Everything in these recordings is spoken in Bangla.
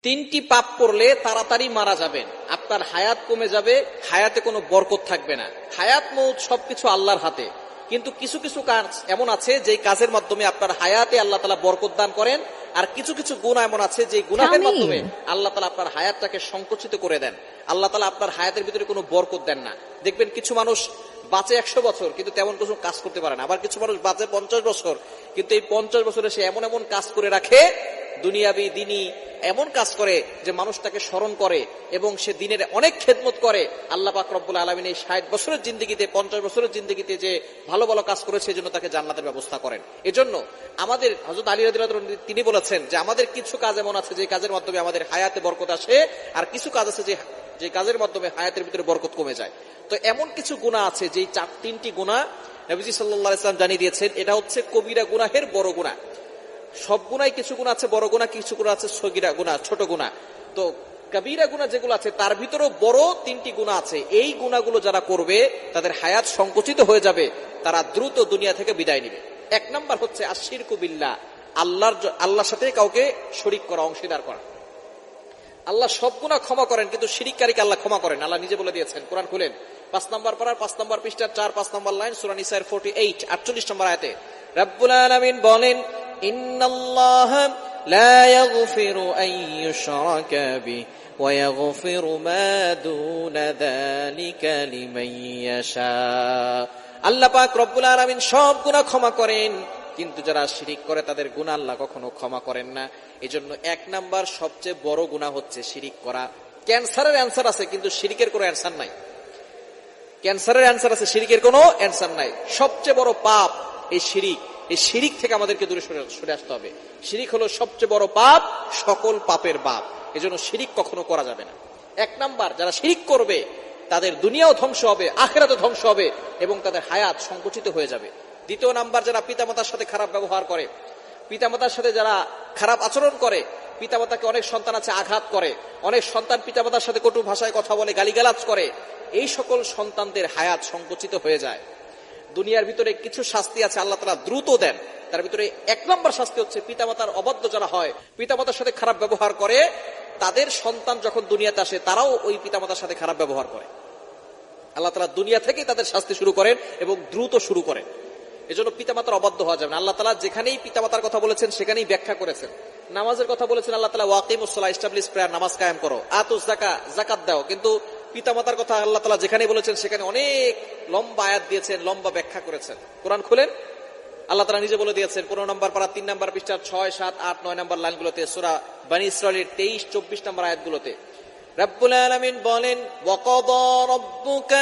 তিনটি পাপ করলে তাড়াতাড়ি মারা যাবেন, আপনার হায়াত কমে যাবে, হায়াতে কোনো বরকত থাকবে না। হায়াত মৌত সবকিছু আল্লাহর হাতে, কিন্তু কিছু কিছু কাজ এমন আছে যে কাজের মাধ্যমে আপনার হায়াতে আল্লাহ তাআলা বরকত দান করেন, আর কিছু কিছু গুনাহ এমন আছে যে গুনাহের মাধ্যমে আল্লাহ তাআলা আপনার হায়াতটাকে সংকুচিত করে দেন। আল্লাহ তাআলা আপনার হায়াতের ভিতরে কোনো বরকত দেন না। দেখবেন কিছু মানুষ বাঁচে 100 বছর কিন্তু তেমন কিছু কাজ করতে পারে না, আবার কিছু মানুষ বাঁচে 50 বছর কিন্তু এই 50 বছরে সে এমন এমন কাজ করে রাখে, দুনিয়াবি দিনী এমন কাজ করে যে মানুষ তাকে স্মরণ করে এবং সে দিনের অনেক খেদমত করে। আল্লাহ পাক রব্বুল আলামিন এই 60 বছরের জিন্দেগিতে, 50 বছরের জিন্দেগিতে যে ভালো ভালো কাজ করেছে এজন্য তাকে জান্নাতের ব্যবস্থা করেন। এজন্য আমাদের হযরত আলী রাদিয়াল্লাহু আনহু তিনি বলেছেন যে আমাদের কিছু কাজ এমন আছে যে কাজের মাধ্যমে আমাদের হায়াতে বরকত আসে, আর কিছু কাজ আছে যে কাজের মাধ্যমে হায়াতের ভিতরে বরকত কমে যায়। তো এমন কিছু গুনাহ আছে যে তিনটি গুনাহ নবীজি সাল্লাল্লাহু আলাইহি ওয়াসাল্লাম জানিয়ে দিয়েছেন, এটা হচ্ছে কবিরা গুনাহের বড় গুনাহ। সব গুনাই কিছু গুনাহ আছে বড় গুনাহ, কিছু গুনাহ আছে সগীরা গুনাহ, ছোট গুনাহ। তো কবিরা গুনাহ যেগুলো আছে তার ভিতরেও বড় তিনটি গুনাহ আছে। এই গুনাহগুলো যারা করবে তাদের হায়াত সংকুচিত হয়ে যাবে, তারা দ্রুত দুনিয়া থেকে বিদায় নেবে। এক নাম্বার হচ্ছে আশিরকু বিল্লাহ, আল্লাহর সাথে কাউকে শরীক করা, অংশীদার করা। আল্লাহ সব গুনাহ ক্ষমা করেন কিন্তু শিরিককারীকে আল্লাহ ক্ষমা করেন। আল্লাহ নিজে বলে দিয়েছেন, কোরআন খুলেন 5 নম্বর পারার 5 নম্বর পৃষ্ঠার 4-5 নম্বর লাইন, সূরা নিসার 48 48 নম্বর আয়াতে রব্বুল আলামিন বলেন, ইন্নাল্লাহা লা ইয়াগফিরু আন ইউশরাকা বিহি ওয়া ইয়াগফিরু মা দুনা যালিকা লিমান ইয়াশা। আল্লাহ পাক রব্বুল আলামিন সব গুনাহ ক্ষমা করেন, কিন্তু যারা শিরিক করে তাদের গুনাহ আল্লাহ কখনো ক্ষমা করেন না। এজন্য এক নাম্বার সবচেয়ে বড় গুনাহ হচ্ছে শিরিক করা। ক্যান্সারের অ্যানসার আছে কিন্তু শিরিকের কোনো অ্যানসার নাই। ক্যান্সারের অ্যানসার আছে, শিরিকের কোনো অ্যানসার নাই। সবচেয়ে বড় পাপ এই শিরিক। এই শিরিক থেকে আমাদেরকে দূরে সরে আসতে হবে। শিরিক হলো সবচেয়ে বড় পাপ, সকল পাপের বাপ। এজন্য শিরিক কখনো করা যাবে না। এক নাম্বার যারা শিরিক করবে তাদের দুনিয়াও ধ্বংস হবে, আখিরাতও ধ্বংস হবে এবং তাদের হায়াত সংকুচিত হয়ে যাবে। দ্বিতীয় নাম্বার যারা পিতামাতার সাথে খারাপ ব্যবহার করে, পিতামাতার সাথে যারা খারাপ আচরণ করে, পিতামাতাকে অনেক সন্তান আছে আঘাত করে, অনেক সন্তান পিতামাতার সাথে কটু ভাষায় কথা বলে, গালিগালাজ করে, এই সকল সন্তানদের হায়াত সংকুচিত হয়ে যায়। দুনিয়ার ভিতরে কিছু শাস্তি আছে আল্লাহ তাআলা দ্রুত দেন, তার ভিতরে এক নম্বর শাস্তি হচ্ছে পিতামাতার অবাধ্য যারা হয়, পিতামাতার সাথে খারাপ ব্যবহার করে, তাদের সন্তান যখন দুনিয়াতে আসে তারাও ওই পিতামাতার সাথে খারাপ ব্যবহার করে। আল্লাহ তাআলা দুনিয়া থেকেই তাদের শাস্তি শুরু করেন এবং দ্রুত শুরু করেন। এজন্য পিতামাতার অবাধ্য হওয়া যাবে না। আল্লাহ তাআলা যেখানেই পিতামাতার কথা বলেছেন সেখানেই ব্যাখ্যা করেছেন। নামাজের কথা বলেছেন আল্লাহ তাআলা ওয়াকিমুস সালাহ, এস্টাবলিশ প্রেয়ার, নামাজ কায়েম করো, আতুজ যাকাত, যাকাত দাও। কিন্তু পিতামাতার কথা আল্লাহ তাআলা যেখানেই বলেছেন সেখানে অনেক লম্বা আয়াত দিয়েছেন, লম্বা ব্যাখ্যা করেছেন। কোরআন খুলেন, আল্লাহ তাআলা নিজে বলে দিয়েছেন 15 নম্বর পারা 3 নম্বর পৃষ্ঠার 6, 7, 8, 9 নম্বর লাইনগুলোতে, সূরা বনী ইসরাঈলের 23, 24 নম্বর আয়াতগুলোতে রব্বুল আলামিন বলেন, ওয়াকাদা রাব্বুকা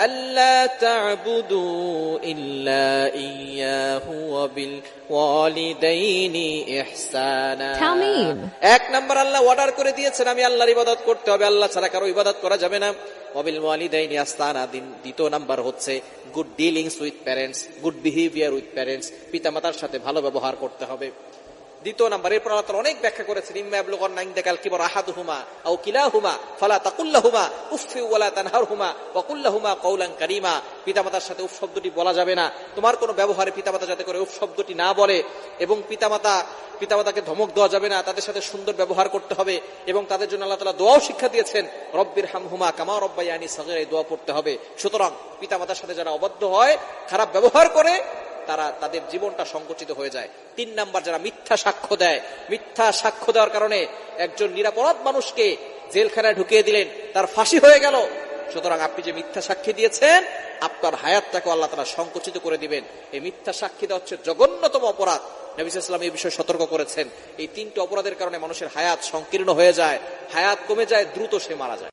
আল্লা তা'বুদু ইল্লা ইয়্যাহু ওয়া বিল ওয়ালিদাইনি ইহসানা। এক নাম্বার আল্লাহ অর্ডার করে দিয়েছেন আমি আল্লাহর ইবাদত করতে হবে, আল্লাহ ছাড়া কারো ইবাদত করা যাবে না। ওয়া বিল ওয়ালিদাইনি ইহসানা। দ্বিতীয় নাম্বার হচ্ছে good dealings with parents, good behaviour with parents, পিতামাতার সাথে ভালো ব্যবহার করতে হবে। দ্বিতীয় নাম্বার, এরপর আল্লাহ তাআলা অনেক ব্যাখ্যা করেছেন, ইম্মা ইয়াবলুগান্না ইনদাকাল কিবার আহাদুহুমা আও কিলাহুমা ফালা তাকুল লাহুমা উফফি ওয়ালা তানহারহুমা ওয়া কুল লাহুমা কওলান কারীমা। পিতামাতার সাথে উফ শব্দটি বলা যাবে না। তোমার কোনো ব্যবহারে পিতামাতা যাতে করে উফ শব্দটি না বলে, এবং পিতামাতাকে ধমক দেওয়া যাবে না, তাদের সাথে সুন্দর ব্যবহার করতে হবে। এবং তাদের জন্য আল্লাহ তাআলা দোয়াও শিক্ষা দিয়েছেন, রব্বির হামহুমা কামা রব্বায়ানি সগীরা, এই দোয়া পড়তে হবে। সুতরাং পিতামাতার সাথে যারা অবাধ্য হয়, খারাপ ব্যবহার করে, তাদের জীবনটা সংকুচিত হয়ে যায়। 3 নাম্বার যারা মিথ্যা সাক্ষ্য দেয়, মিথ্যা সাক্ষ্য দেওয়ার কারণে একজন নিরপরাধ মানুষকে জেলখানায় ঢুকিয়ে দিলেন, তার ফাঁসি হয়ে গেল। সুতরাং আপনি যে মিথ্যা সাক্ষী দিয়েছেন আপনার হায়াতটাকে আল্লাহ তাআলা সংকুচিত করে দিবেন। এই মিথ্যা সাক্ষী দেওয়া হচ্ছে জঘন্যতম অপরাধ। নবী সাল্লাল্লাহু আলাইহি ওয়াসাল্লাম এই বিষয়ে সতর্ক করেছেন। এই 3টি অপরাধের কারণে মানুষের হায়াত সংকীর্ণ হয়ে যায়, হায়াত কমে যায়, দ্রুত সে মারা যায়।